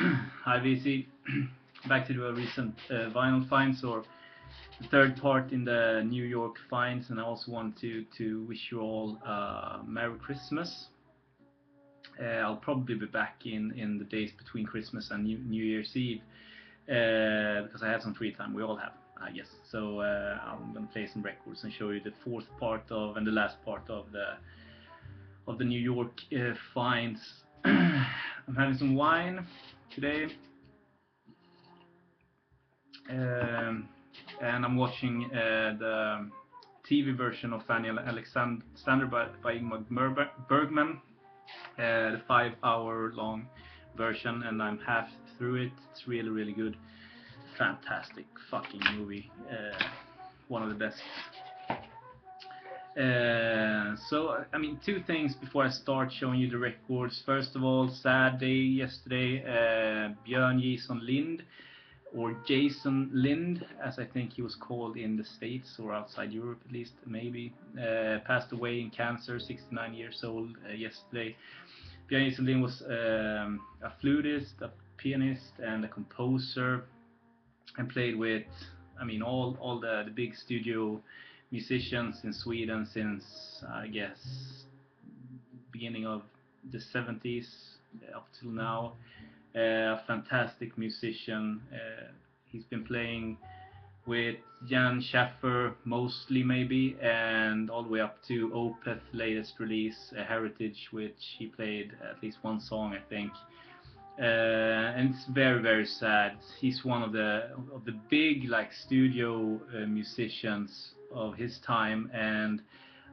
Hi VC, back to the recent vinyl finds, or the third part in the New York finds, and I also want to wish you all Merry Christmas. I'll probably be back in the days between Christmas and New Year's Eve because I have some free time. We all have, I guess. So I'm gonna play some records and show you the fourth part of and the last part of the New York finds. I'm having some wine today, and I'm watching the TV version of Fanny Alexander by Ingmar Bergman, the 5-hour long version, and I'm half through it. It's really good, fantastic fucking movie, one of the best. So I mean, two things before I start showing you the records. First of all, sad day yesterday. Björn Jason Lind, or Jason Lind, as I think he was called in the States or outside Europe at least, maybe, passed away in cancer, 69 years old, yesterday. Björn Jason Lind was a flutist, a pianist, and a composer, and played with, I mean, all the big studio musicians in Sweden since, I guess, beginning of the 70s up till now. A fantastic musician. He's been playing with Jan Schaffer mostly, maybe, and all the way up to Opeth's latest release, Heritage, which he played at least one song, I think. And it's very sad. He's one of the big, like, studio musicians of his time, and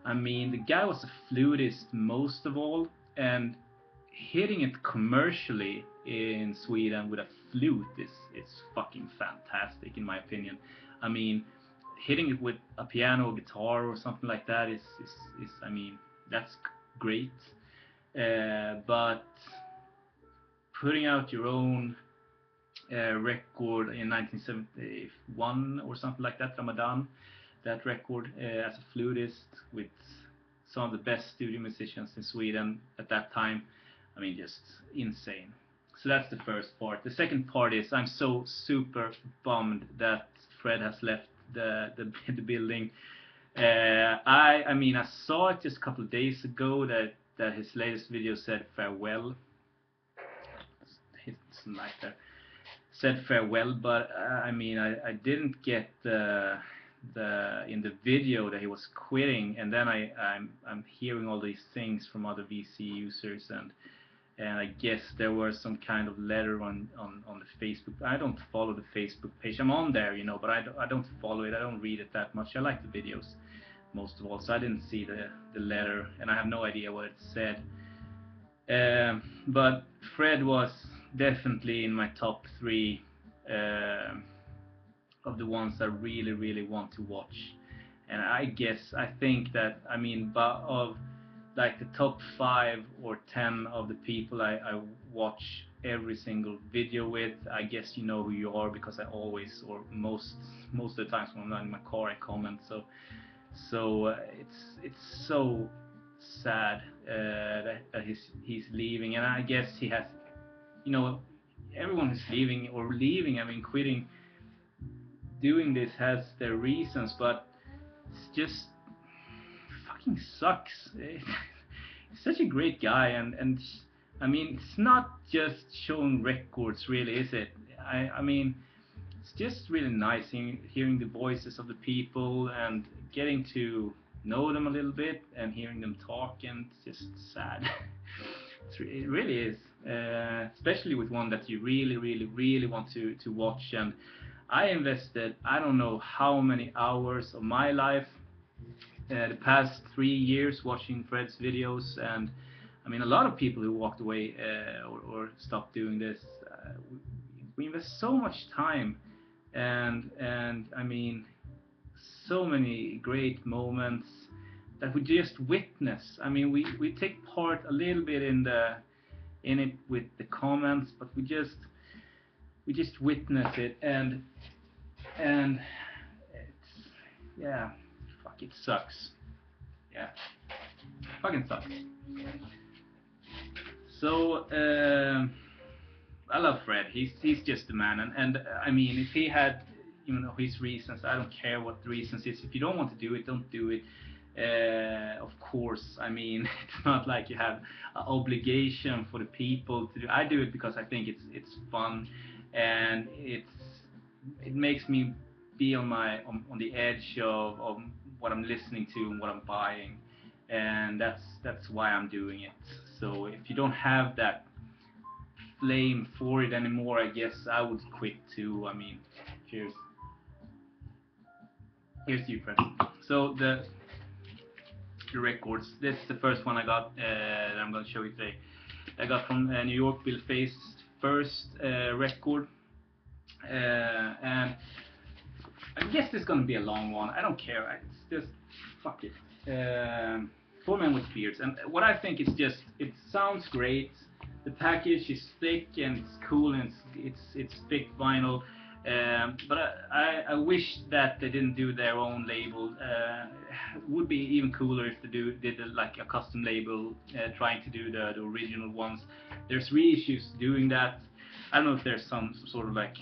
I mean, the guy was a flutist most of all, and hitting it commercially in Sweden with a flute is fucking fantastic in my opinion. I mean, hitting it with a piano or guitar or something like that is I mean, that's great, but putting out your own record in 1971 or something like that, Ramadan, that record, as a flutist with some of the best studio musicians in Sweden at that time, I mean, just insane. So that's the first part. The second part is I'm so super bummed that Fred has left the building. I mean, I saw it just a couple of days ago that his latest video said farewell. It's like that. Said farewell, but I mean, I didn't get in the video that he was quitting, and then I'm hearing all these things from other VC users, and I guess there was some kind of letter on the Facebook. I don't follow the Facebook page. I'm on there, you know, but I don't follow it. I don't read it that much. I like the videos most of all, so I didn't see the letter, and I have no idea what it said. But Fred was definitely in my top 3 of the ones I really want to watch. And I think that, I mean, but of like the top 5 or 10 of the people I watch every single video with, I guess you know who you are, because I always, or most of the times when I'm not in my car, I comment. So it's so sad that he's leaving, and I guess he has, you know, everyone who's leaving, I mean, quitting, doing this has their reasons, but it's just fucking sucks. He's such a great guy, and I mean, it's not just showing records, really, is it? I mean, it's just really nice hearing the voices of the people and getting to know them a little bit and hearing them talk, and it's just sad. It really is, especially with one that you really want to watch. And I invested, I don't know how many hours of my life the past 3 years watching Fred's videos, and I mean, a lot of people who walked away or stopped doing this, we invest so much time, and I mean, so many great moments that we just witness. I mean, we take part a little bit in it with the comments, but we just witness it, and it's, yeah, fuck, it sucks. Yeah, fucking sucks. So I love Fred. He's just the man, and I mean, if he had, his reasons, I don't care what the reasons is. If you don't want to do it, don't do it. Of course, I mean, it's not like you have an obligation for the people to do. I do it because I think it's fun, and it makes me be on the edge of what I'm listening to and what I'm buying, and that's why I'm doing it. So if you don't have that flame for it anymore, I guess I would quit too. I mean, cheers. Here's to you, friend. So the records. This is the first one I got that I'm going to show you today. I got from New York, Bill Faye's first record, and I guess this is going to be a long one. I don't care. It's just fuck it. Four Men with Beards, and what I think is just it sounds great. The package is thick and it's cool and it's thick vinyl. But I wish that they didn't do their own label. It would be even cooler if they did like a custom label, trying to do the original ones. There's reissues doing that. I don't know if there's some sort of like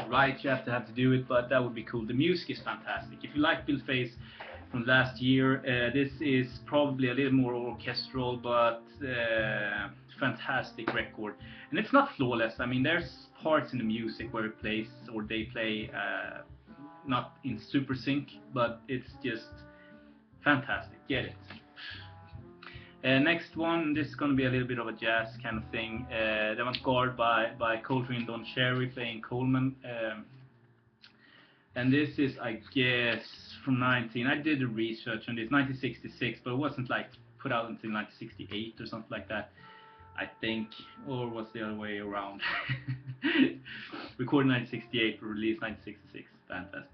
right you have to do it, but that would be cool. The music is fantastic. If you like Bill Faye's from last year, this is probably a little more orchestral, but fantastic record. And it's not flawless. I mean, there's parts in the music where it plays or they play not in super sync, but it's just fantastic. Get it. Next one, this is going to be a little bit of a jazz kind of thing. Avant-Garde by Coltrane and Don Cherry playing Coleman. And this is, I guess, from I did the research on this, 1966, but it wasn't like put out until 1968 or something like that, I think, or was the other way around. Recorded 1968, released 1966, fantastic.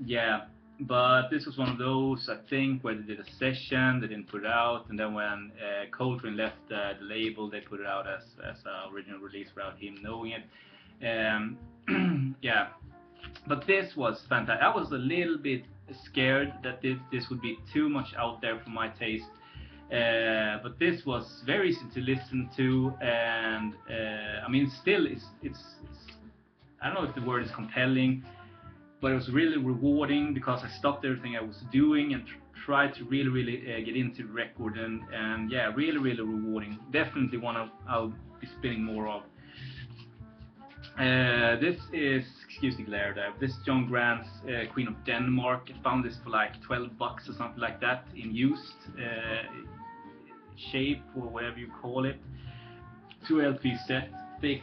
Yeah, but this was one of those, I think, where they did a session, they didn't put it out, and then when Coltrane left the label, they put it out as an original release without him knowing it. Yeah. But this was fantastic. I was a little bit scared that this would be too much out there for my taste. But this was very easy to listen to, and I mean, still, it's I don't know if the word is compelling, but it was really rewarding because I stopped everything I was doing and tried to really get into the record, and yeah, really rewarding. Definitely one I'll be spinning more of. This is, excuse the glare there, this is John Grant's Queen of Denmark. I found this for like $12 or something like that in used shape or whatever you call it. 2 LP set, thick,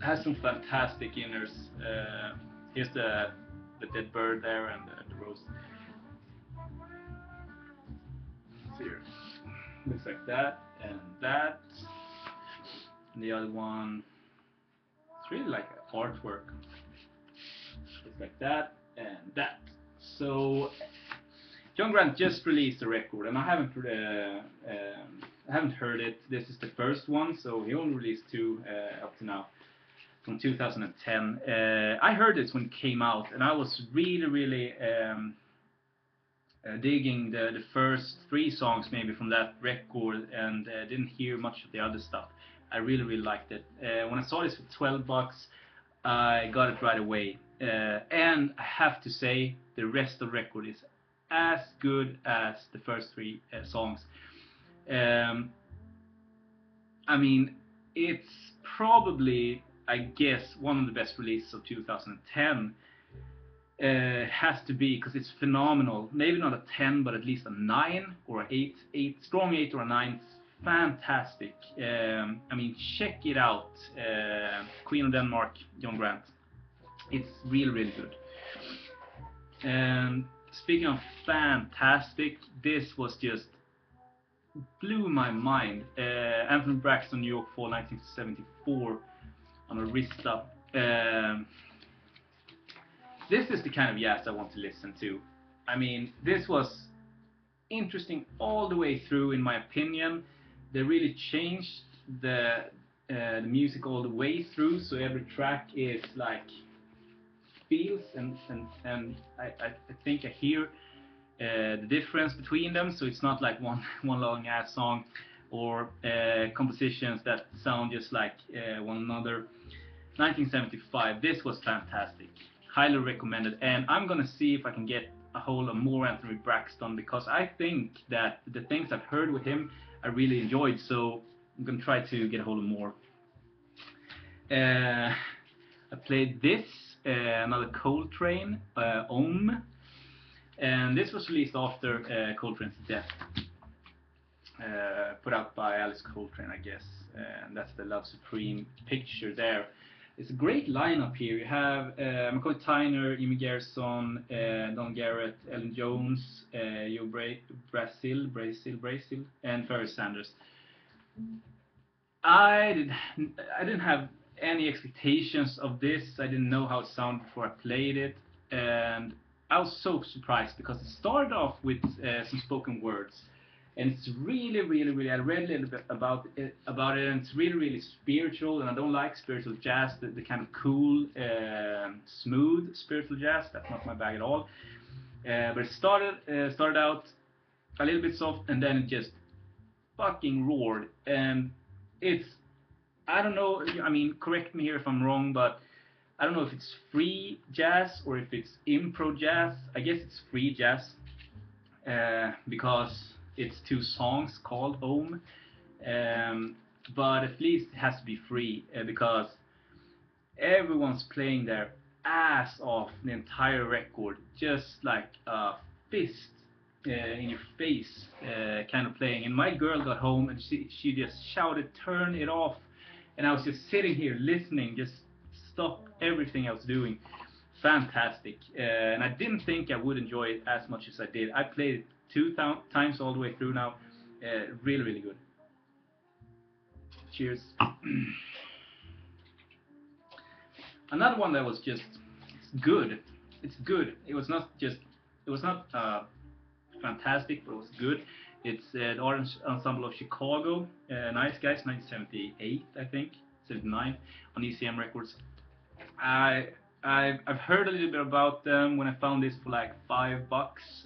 has some fantastic inners. Here's the dead bird there and the rose. Here, looks like that and that. And the other one, it's really like artwork. It's like that and that. So John Grant just released a record, and I haven't heard it. This is the first one, so he only released 2 up to now, from 2010. I heard this when it came out, and I was really digging the first 3 songs maybe from that record, and didn't hear much of the other stuff. I really liked it. When I saw this for $12, I got it right away. And I have to say, the rest of the record is as good as the first 3 songs. I mean, it's probably, I guess, one of the best releases of 2010. Has to be, because it's phenomenal. Maybe not a 10, but at least a 9 or an 8, strong 8 or a 9. Fantastic. I mean, check it out. Queen of Denmark, John Grant. It's really good. And speaking of fantastic, this was just blew my mind. Anthony Braxton, New York Fall, 1974, on Arista. This is the kind of jazz I want to listen to. I mean, this was interesting all the way through, in my opinion. They really changed the music all the way through, so every track is like feels, and I think I hear the difference between them, so it's not like one long ass song. or compositions that sound just like one another. 1975, this was fantastic, highly recommended, and I'm gonna see if I can get a hold of more Anthony Braxton, because I think that the things I've heard with him I really enjoyed, so I'm gonna try to get a hold of more. I played this, another Coltrane, Om, and this was released after Coltrane's death, put out by Alice Coltrane, I guess, and that's the Love Supreme picture there. It's a great lineup here. You have McCoy Tyner, Jimmy Garrison, Don Garrett, Ellen Jones, Joe Brazil, and Ferris Sanders. I didn't have any expectations of this. I didn't know how it sounded before I played it, and I was so surprised because it started off with some spoken words, and it's really, really, really. I read a little bit about it, and it's really, really spiritual. And I don't like spiritual jazz, the kind of cool, smooth spiritual jazz. That's not my bag at all. But it started out a little bit soft, and then it just fucking roared. And it's, I don't know. I mean, correct me here if I'm wrong, but I don't know if it's free jazz or if it's improv jazz. I guess it's free jazz because it's 2 songs called Om, but at least it has to be free because everyone's playing their ass off the entire record, just like a fist in your face kind of playing. And my girl got home and she just shouted, "Turn it off!" And I was just sitting here listening, just stop everything I was doing. Fantastic, and I didn't think I would enjoy it as much as I did. I played it 2 times all the way through now. Really, really good. Cheers. Another one that was just good. It's good. It was not fantastic, but it was good. It's the Orange Ensemble of Chicago. Nice guys, 1978, I think, 79 on ECM Records. I've heard a little bit about them when I found this for like $5.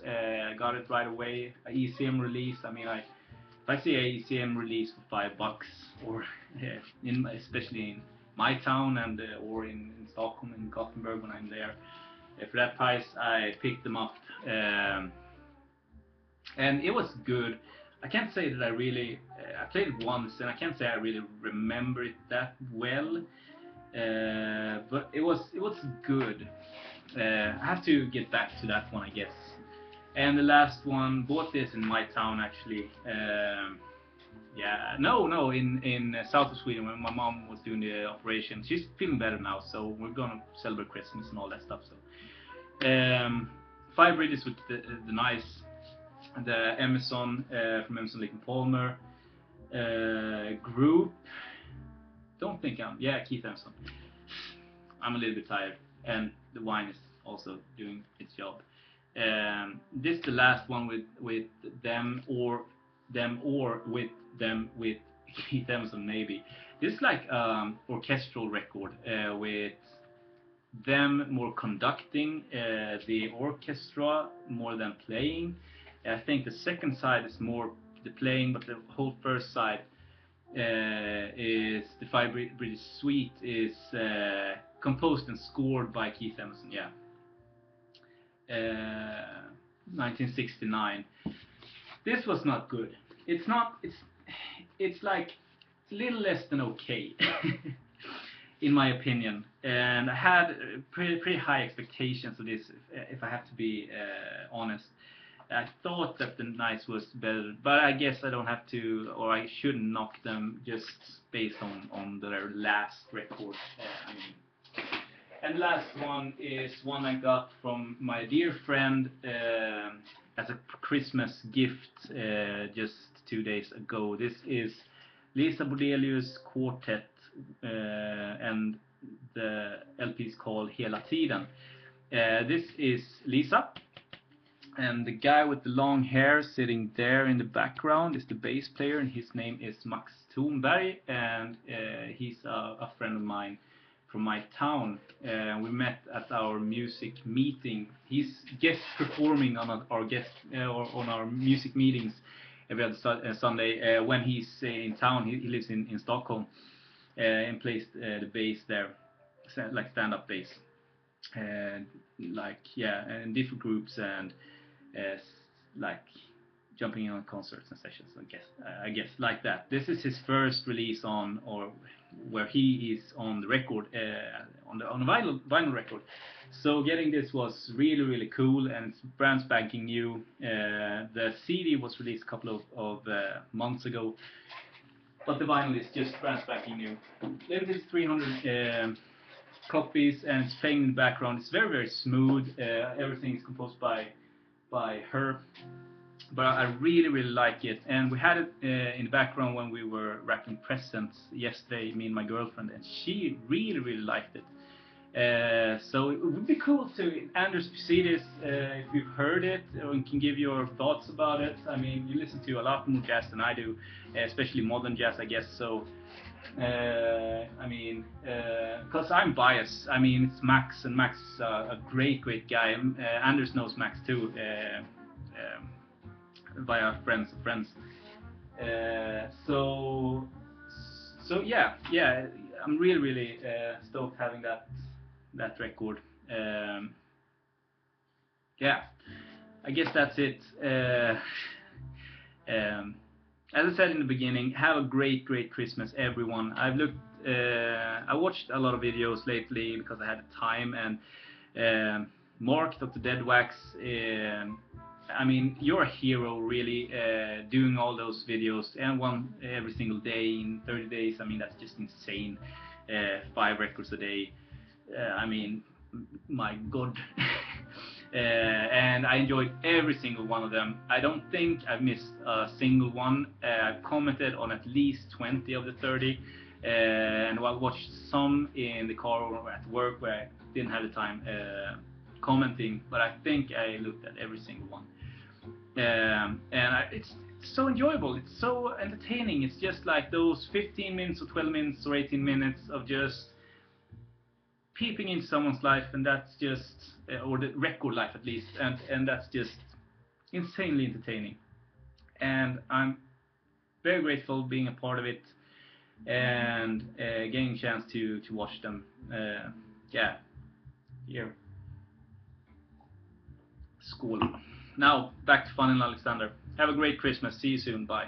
I got it right away. A ECM release. I mean, if I see a ECM release for $5, or especially in my town and or in Stockholm and Gothenburg when I'm there, for that price, I picked them up, and it was good. I can't say that I really. I played it once, and I can't say I really remember it that well. But it was good. I have to get back to that one, I guess. And the last one, bought this in my town actually. In south of Sweden when my mom was doing the operation. She's feeling better now, so we're gonna celebrate Christmas and all that stuff. So, 5 Bridges with the nice, the Emerson from Emerson Lake and Palmer group. Don't think Keith Emerson. I'm a little bit tired, and the wine is also doing its job. This is the last one with them or with Keith Emerson maybe. This is like orchestral record with them more conducting the orchestra more than playing. I think the second side is more the playing, but the whole first side is the 5 Bridges Suite is composed and scored by Keith Emerson. 1969. This was not good. It's like it's a little less than okay in my opinion, and I had pretty high expectations of this, if I have to be honest. I thought that the Nights was better, but I guess I don't have to, or I shouldn't knock them just based on their last record. And last one is one I got from my dear friend as a Christmas gift just 2 days ago. This is Lisa Bordelius Quartet, and the LP is called Hela Tiden. This is Lisa. And the guy with the long hair sitting there in the background is the bass player, and his name is Max Thunberg, and he's a friend of mine from my town. We met at our music meeting. He's guest performing on our music meetings, every other Sunday when he's in town. He lives in Stockholm and plays the bass there, like stand-up bass, like yeah, and different groups and like jumping in on concerts and sessions. I guess like that. This is his first release on, or where he is on the record, on a vinyl record. So getting this was really cool, and it's brand spanking new. The CD was released a couple of months ago, but the vinyl is just brand spanking new. Limited 300 copies, and it's playing in the background. It's very smooth. Everything is composed by her, but I really like it. And we had it in the background when we were wrapping presents yesterday, me and my girlfriend, and she really liked it. So it would be cool to, Anders, see this, if you've heard it, or you can give your thoughts about it. I mean, you listen to a lot more jazz than I do, especially modern jazz, I guess. So I mean, because I'm biased. I mean, it's Max, and Max is a great guy. Anders knows Max too, via friends of friends. So yeah, I'm really stoked having that record. Yeah, I guess that's it. As I said in the beginning, have a great Christmas, everyone. I watched a lot of videos lately because I had the time, and Mark, Dr. Deadwax, I mean, you're a hero, really, doing all those videos, and one every single day in 30 days. I mean, that's just insane. 5 records a day. I mean, my God. And I enjoyed every single one of them. I don't think I've missed a single one. I've commented on at least 20 of the 30, and I watched some in the car or at work where I didn't have the time commenting, but I think I looked at every single one. It's so enjoyable, it's so entertaining. It's just like those 15 minutes or 12 minutes or 18 minutes of just peeping into someone's life, and that's just, or the record life at least, and that's just insanely entertaining. And I'm very grateful being a part of it, and getting a chance to watch them. Yeah, here. Skål. Now back to Fun and Alexander. Have a great Christmas. See you soon. Bye.